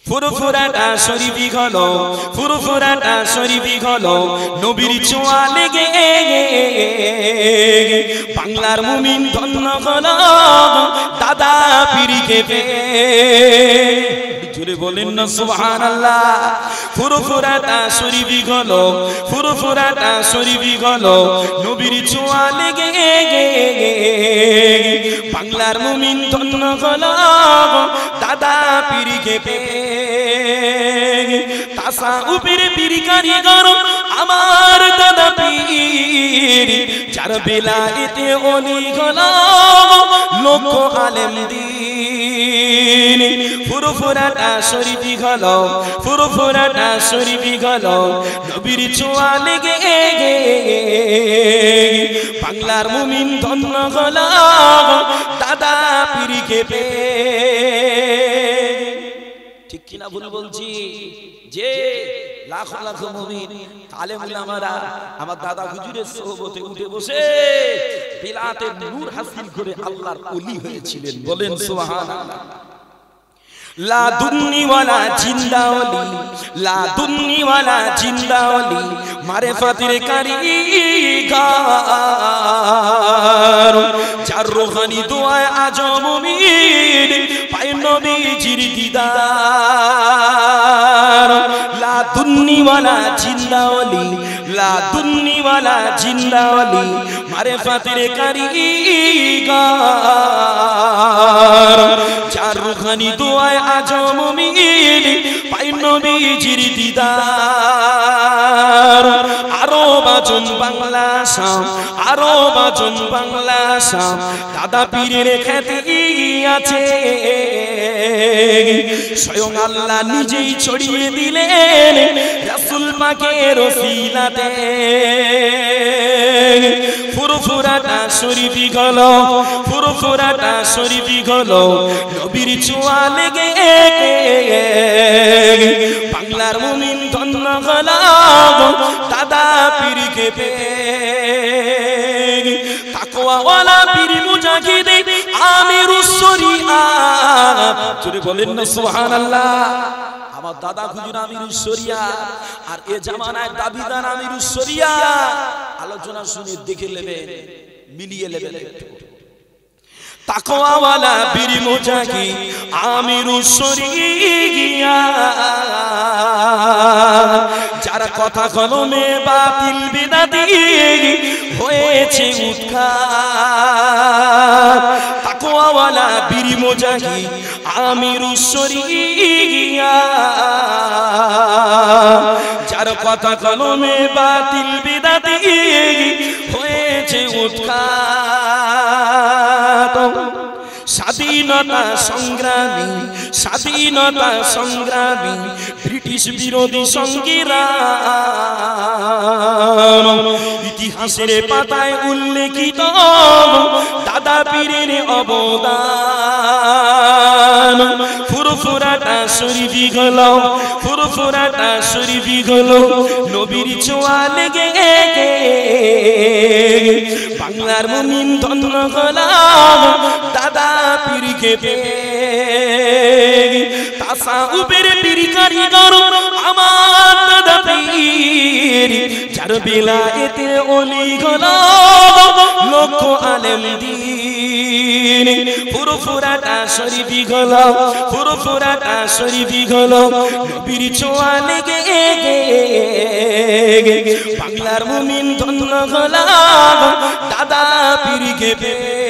ফুরফুরাটা শরীফি হলো, ফুরফুরাটা শরীফি হলো নবীর ছোঁয়া লেগে বাংলার মুমিন ধন্য হলো দাদা পীরকে পেয়ে। জোরে বলেন না সুবহানাল্লাহ। ফুরফুরাটা শরীফি হলো, ফুরফুরাটা শরীফি হলো নবীর ছোঁয়া লেগে বাংলার মুমিন ধন্য হলো দাদা পীরকে পেয়ে। তাসাউফের পীর কারিগর আমার দাদা পীর, যার বেলায়েতে ওলি হলো লক্ষ আলেম দ্বীন। ফুরফুরাটা শরীফি হলো, ফুরফুরাটা শরীফি হলো নবীর ছোঁয়া লেগে বাংলার মুমিন ধন্য হলো দাদা পীরকে পেয়ে। ঠিক কিনা ভুল বলছি? যে লাখ লাখ মুমিন আলেম উলামারা আমার দাদা হুজুরের সোহবতে উঠে বসে বিলাতের নূর হাসিল করে আল্লাহর ওলি হয়েছিলেন। বলেন সুবহানাল্লাহ। লা দুন্নি ওয়ালা জিন্দা ওলি, লা দুন্নি ওয়ালা জিন্দা ওলি মারিফাতের কারিগর, যার রূহানি দোয়ায় আজ মুমিন পায় নবীজির দিদার। লা দুন্নি ওয়ালা জিন্দা ওলি, লা দুন্নি ওয়ালা জিন্দা ওলি মারিফাতের কারিগর, যার রূহানি দোয়ায় আজ মুমিন পায় নবীজির দিদার। আরো বাজন বাংলা শাম, আরো বাজন বাংলা শাম দাদা পীরের খ্যাতি আছে। স্বয়ং আল্লাহ নিজেই ছড়িয়ে দিলেন রাসূল পাকের ওসিলাতে। ফুরফুরাটা শরীফি হলো, ফুরফুরাটা শরীফি হলো নবীর ছোঁয়া লেগে বাংলার মুমিন ধন্য হলো দাদা পীরকে পেয়ে। তাকওয়াওয়ালা পীর মুজাহিদ আমিরুস শরিয়াত, জোরে বলেন না সুবহানাল্লাহ। আমার দাদা হুজুর আমিরুস শরিয়াত আর এ জামানায় দাবিদার আমিরুস শরিয়াত। আলোচনা শুনে দেখে নেবেন, মিলিয়ে নেবেন একটু। তাকওয়াওয়ালা পীর মুজাহিদ আমিরুস শরিয়াত, যার কথা কলমে বাতিল বিদাতি হয়েছে উৎখাত। তাকওয়াওয়ালা পীর মুজাহিদ আমিরুস শরিয়াত, যার কথা কলমে বাতিল বিদাতি হয়েছে উৎখাত। স্বাধীনতা সংগ্রামী, স্বাধীনতা সংগ্রামী ব্রিটিশ বিরোধী সংগ্রাম, ইতিহাসের পাতায় উল্লেখিত দাদা পীরের অবদান। ফুরফুরাটা শরীফি হলো, ফুরফুরাটা শরীফি হলো নবীর ছোঁয়া লেগে বাংলার মুমিন ধন্য হলো দাদা পীরকে পেয়ে। তাসাউফের পীর কারিগর আমার দাদা পীর, যার বেলায়েতে ওলি হলো লক্ষ আলেম দ্বীন। ফুরফুরাটা শরীফি হলো, ফুরফুরাটা শরীফি হলো নবীর ছোঁয়া লেগে বাংলার মুমিন ধন্য হলো দাদা পীরকে পেয়ে।